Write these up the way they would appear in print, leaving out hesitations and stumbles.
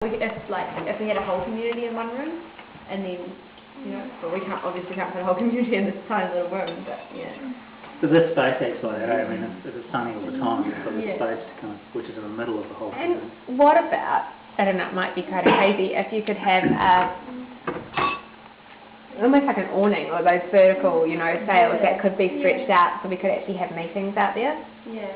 If we had a whole community in one room, and then, but we obviously can't put a whole community in this tiny little room, but yeah. But this space acts like that, I mean, if it's sunny all the time, you've got this space which is in the middle of the whole thing. And what about, I don't know, it might be kind of crazy, if you could have almost like an awning or those vertical, sails that could be stretched out so we could actually have meetings out there. Yeah.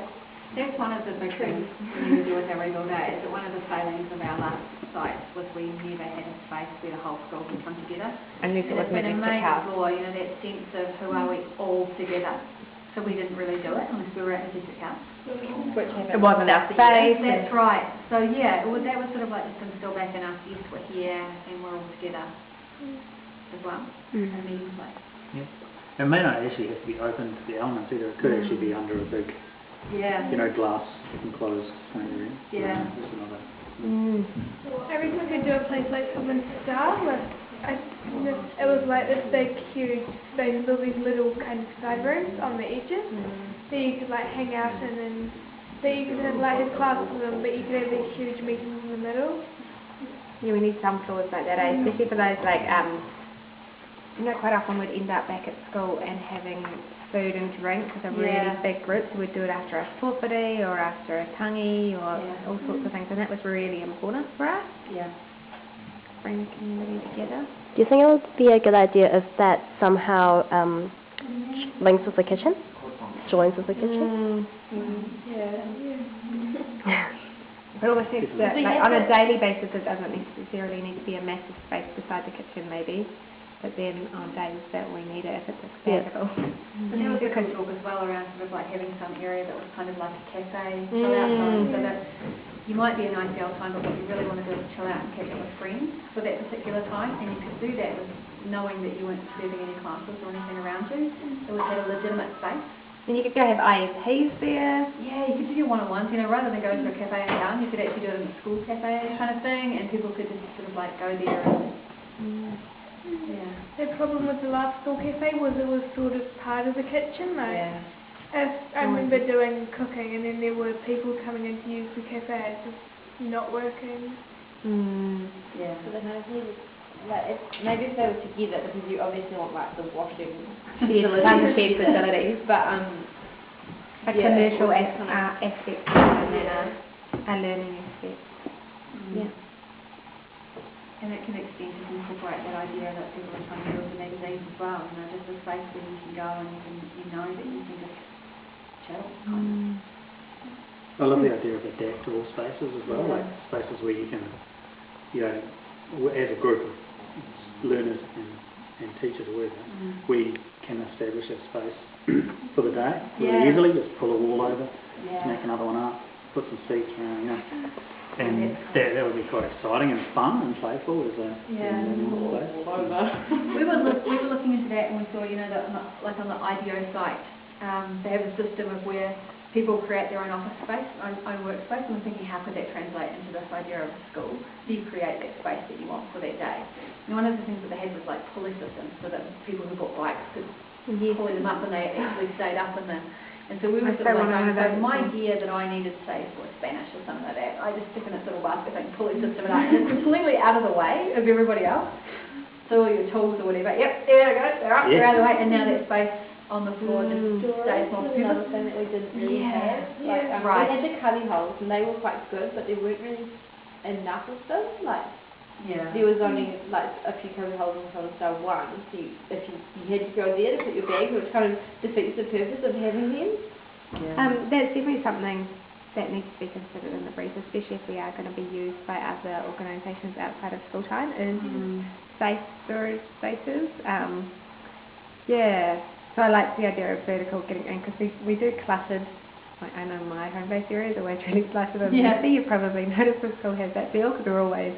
That's one of the big things we do with our rebuild day, is that one of the failings of our last sites was we never had a space where the whole school could come together. Unless it was Majestic House. Law, that sense of who are we all together. So we didn't really do it unless we were at Majestic House. Which it wasn't our space. That's right. So yeah, that was sort of like just instill back in us, yes, we're here and we're all together as well. A meeting place. Yeah. It may not actually have to be open to the elements either. It could actually be under a big glass enclosed area. Yeah. I reckon we could do a place like Common Star where it was like this big huge space with all these little kind of side rooms on the edges that you could like hang out in, and that you could have like a class in them, but you could have these huge meetings in the middle. Yeah, we need some floors like that, especially for those quite often we'd end up back at school and having food and drink with a really big group, so we'd do it after a forfeiting or after a tangi or all sorts of things, and that was really important for us. Yeah. Bring the community together. Do you think it would be a good idea if that somehow links with the kitchen? Joins with the kitchen? But almost needs to, on a daily basis, it doesn't necessarily need to be a massive space beside the kitchen maybe, but then on days that we need it, if it's expandable. And there was a good talk as well around sort of like having some area that was kind of like a cafe, chill out time, so that you might be a nice girl time, but what you really want to do is chill out and catch up with friends for that particular time, and you could do that with knowing that you weren't disturbing any classes or anything around you. It would have a legitimate space. And you could go have IEPs there. Yeah, you could do your one-on-ones, rather than go to a cafe in town, you could actually do it in a school cafe kind of thing, and people could just sort of like go there and The problem with the last school cafe was it was sort of part of the kitchen, If I remember doing cooking and then there were people coming in to use the cafe, it's just not working. Yeah. So they kind of needed, maybe if they were together, because you obviously want the washing shared facilities, but a commercial aspect and then a learning aspect. Yeah. And it can extend to incorporate that idea that people are trying to do with the magazines as well, just a space where you can go and you know that you can just chill. I love the idea of adaptable spaces as well, like spaces where you can, as a group of learners and teachers or whatever, we can establish a space for the day really easily, just pull a wall over, make another one up, put some seats around, and that would be quite exciting and fun and playful as a learning space. We were looking into that, and we saw, that like on the IDEO site, they have a system of where people create their own office space, own workspace, and I'm thinking how could that translate into this idea of a school? So you create that space that you want for that day. And one of the things that they had was like pulley systems, so that people who bought bikes could pulley them up, and they actually stayed up in the. And so we were sort of like, so my gear that I needed, say, for Spanish or something like that, I just stick in this little basket thing, pulley system, and it's completely out of the way of everybody else. So all your tools or whatever, there we go, they're up, they're out of the way, and now that space on the floor just stays more secure. Another thing that we didn't really have. We had the cubby holes, and they were quite good, but there weren't really enough of them. There was only a few cubby holes in Common Star 1, so if you had to go there to put your bag, which kind of defeats the purpose of having them. That's definitely something that needs to be considered in the brief, especially if we are going to be used by other organisations outside of school time, is safe storage spaces. So I like the idea of vertical getting in, because we do cluttered. I know my home base area is always really cluttered and messy. You probably noticed the school has that feel, because we're always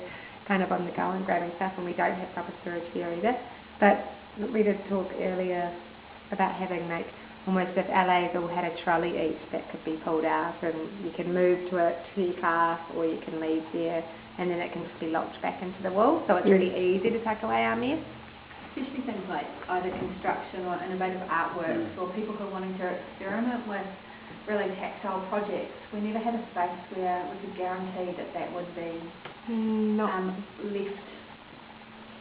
kind of on the go and grabbing stuff, and we don't have proper storage here either. But we did talk earlier about having almost if LA's all had a trolley each that could be pulled out, and you can move to it to your class, or you can leave there, and then it can just be locked back into the wall, so it's really easy to tuck away our mess. Especially things like either construction or innovative artworks, or people who are wanting to experiment with really tactile projects. We never had a space where we could guarantee that would be left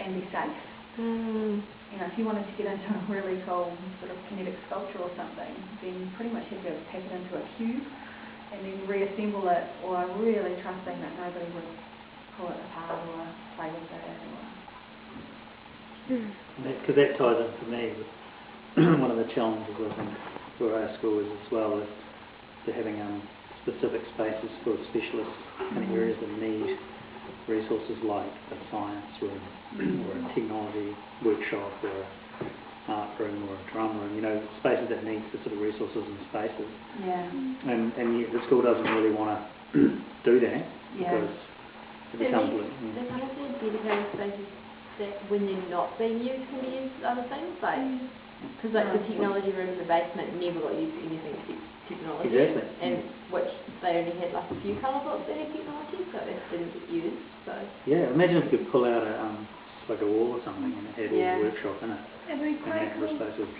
and be safe. You know, if you wanted to get into a really cool sort of kinetic sculpture or something, then pretty much you'd be able to pack it into a cube and then reassemble it, or really trusting that nobody would pull it apart or play with it. Because that ties in for me with one of the challenges I think for our school is as well is to having specific spaces for specialists in areas that need resources like a science room or a technology workshop or an art room or a drum room, you know, spaces that need the sort of resources and spaces. Yeah. And yet the school doesn't really want to do that because it becomes... There's kind of dedicated spaces that when they're not being used can be used for other things, like, because like the technology room in the basement never got used for anything except technology. Exactly. And which they only had like a few colour books that had technology, so it didn't get used. So yeah, imagine if you could pull out like a wall or something and it had all the workshop in it. It'd be quite cool. Spaces.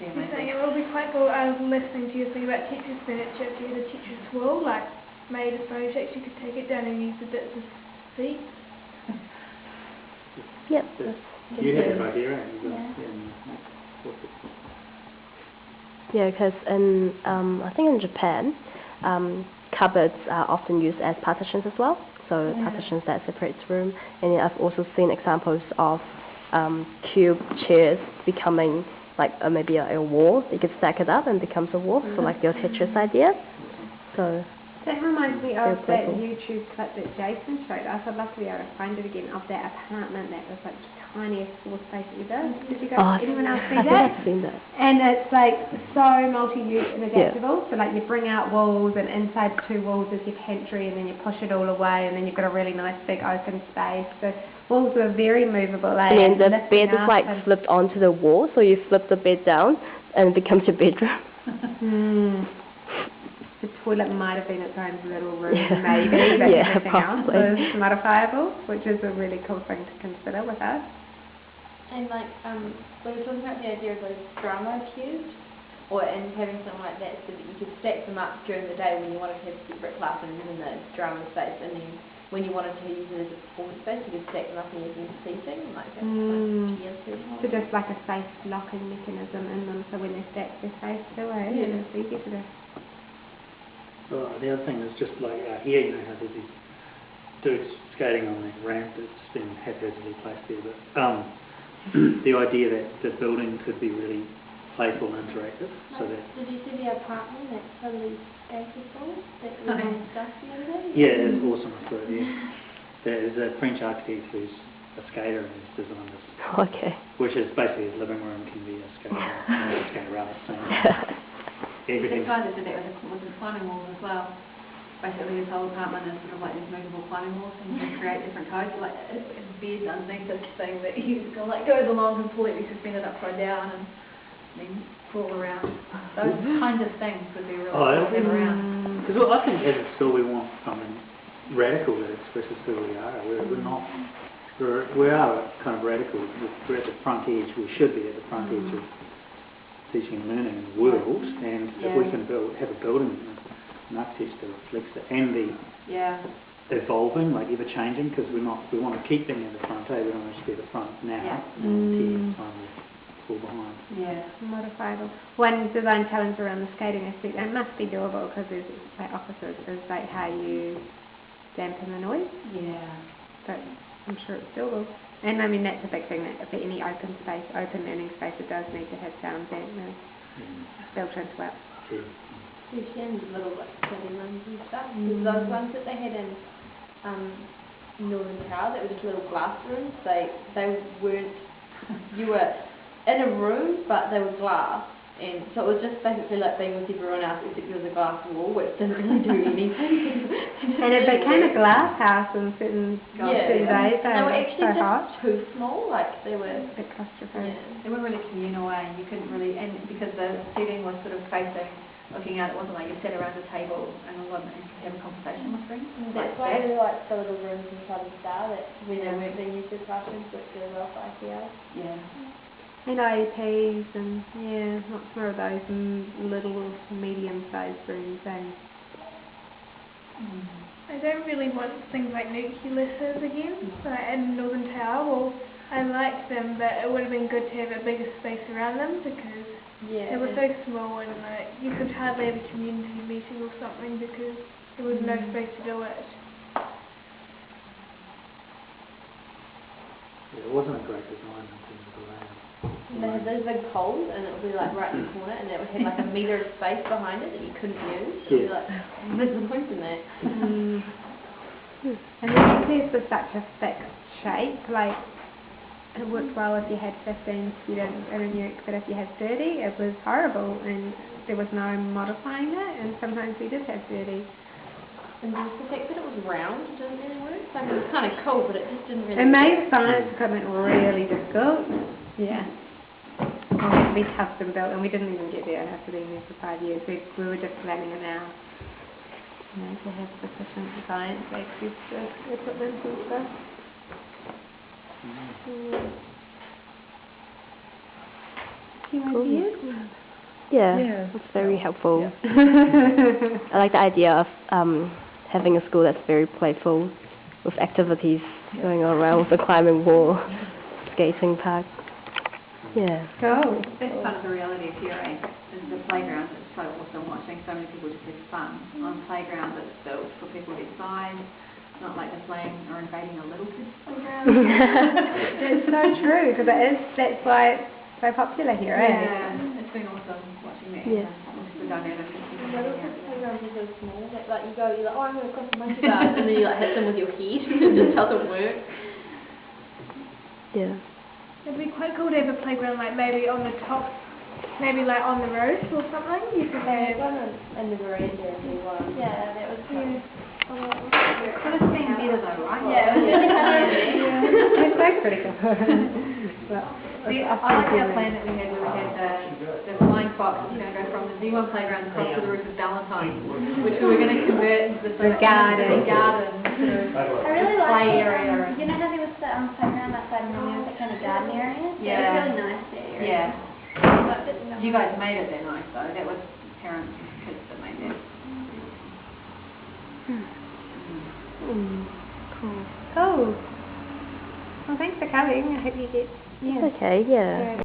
You're saying it would be quite cool. I was listening to you think about teachers' furniture. If you had a teacher's wall, like made of furniture, you could take it down and use the bits as seats. Yep. You have it right here, right? Yeah, because in I think in Japan, cupboards are often used as partitions as well. So partitions that separates room, and I've also seen examples of cube chairs becoming like maybe a wall. You could stack it up and it becomes a wall. So like your Tetris idea. So that reminds me of that YouTube clip that Jason showed us. I'd love to be able to find it again, of that apartment that was like the tiniest floor space ever. Did you guys, anyone else see that? I've seen that. And it's like so multi-use and adaptable. So like you bring out walls, and inside the 2 walls is your pantry, and then you push it all away, and then you've got a really nice big open space. So walls are very movable. And then the bed is like flipped onto the wall, so you flip the bed down and it becomes your bedroom. The toilet might have been its own little room, maybe, but everything probably. else is modifiable, which is a really cool thing to consider with us. And like, we were talking about the idea of those drama cubes, and having something like that so that you could stack them up during the day when you wanted to have separate classrooms in the drama space, and then when you wanted to use it as a performance space, you could stack them up and use them for seating, like a so just like a safe locking mechanism in them, so when they're stacked, they're safe too, and it's easy to do. Well, the other thing is just like here, you know how there's these dudes skating on that ramp that's been haphazardly placed there, but the idea that the building could be really playful and interactive. So that did you see the apartment that's totally accessible, that was on stuff the other day? Yeah, it's awesome. So, there's a French architect who's a skater and has designed this. Okay. Which is basically his living room can be a skate around the same. The guy that did that with the climbing walls as well. Basically his whole apartment is sort of like these movable climbing walls, and you can create different codes. Like his bed underneath this thing that he like goes along completely suspended upside down and then crawl around. Those kinds of things would be really cool to have around. Because I think as a school we want something radical that expresses who we are. We're not. We are kind of radical. We're at the front edge. We should be at the front edge of teaching and learning in the world, and if we can have a building, an architecture that reflects it, and the evolving, like ever changing, because we want to keep being at the front, we don't want to be at the front now, and 10 years time we'll fall behind. Modifiable. One design challenge around the skating aspect, and it must be doable because there's like offices, is like how you dampen the noise. But I'm sure it's doable. And I mean, that's a big thing, that for any open space, open learning space, it does need to have sound dampeners built into it. Especially in little like study rooms and stuff. Those ones that they had in Northern Tower, that were just little glass rooms, they weren't, you were in a room, but they were glass. And so it was just basically like being with everyone else, except there was a glass wall, which didn't really do anything. And it became a glass house in certain days. They were actually just too small, like they were a bit claustrophobic. They weren't really communal, and you couldn't really, and because the seating was sort of facing, looking out, it wasn't like you sat around a table and you could have a conversation with friends. That's why we like the little rooms in Southern Star that when they weren't being used as classrooms worked really well for ICL. And IEPs and lots more of those little medium-sized rooms. I don't really want things like nucleuses again, like in Northern Tower. Well, I like them, but it would have been good to have a bigger space around them because they were so small and like you could hardly have a community meeting or something because there was no space to do it. Yeah, it wasn't a great design in terms of the layout. They had those big poles and it would be like right in the corner and it would have like a metre of space behind it that you couldn't use. It would be like, there's no point in that. And the nucleus was such a fixed shape, like it worked well if you had 15 students in a nuke, but if you had 30 it was horrible and there was no modifying it, and sometimes we did have 30. And just the fact that it was round didn't really work. Like it was kind of cool, but it just didn't really It made science equipment really difficult. Yeah. It had to be custom built, and we didn't even get there after being there for 5 years. We were just planning it now. You know, to have sufficient science access to equipment and stuff. Few ideas? Yeah, it's very helpful. I like the idea of having a school that's very playful, with activities going on around, with a climbing wall, skating park. Yeah. Cool. That's part of the reality of Year 8, is the playground. It's so awesome watching so many people just have fun on playgrounds that's built for people their size. It's not like they're playing or invading a little kid's playground. It's so true, because that's why it's so popular here, right? Yeah, it's been awesome watching that. Yeah. The dynamic. Playgrounds are so small that like you go, you're like, oh I'm going to cross a monkey bars and then you like hit them with your head. It just doesn't work. Yeah. It'd be quite cool to have a playground like maybe on the top, maybe like on the roof or something. You could They have. had one in the veranda and we won. Yeah, that was fun. Could have been better though, right? Yeah, it was really fun. It's so critical. I like our plan that we had where we had the flying fox, you know, go from the Z1 playground across to the roof of Valentine, which we were going to convert into the garden. I really play like area. you know how there was the playground outside and then there was that kind of garden area? Yeah. It was really nice, that area. Yeah. You guys made it there nice though. That was parents and kids that made that. Cool. Well, thanks for coming. I hope you get. Okay, yeah.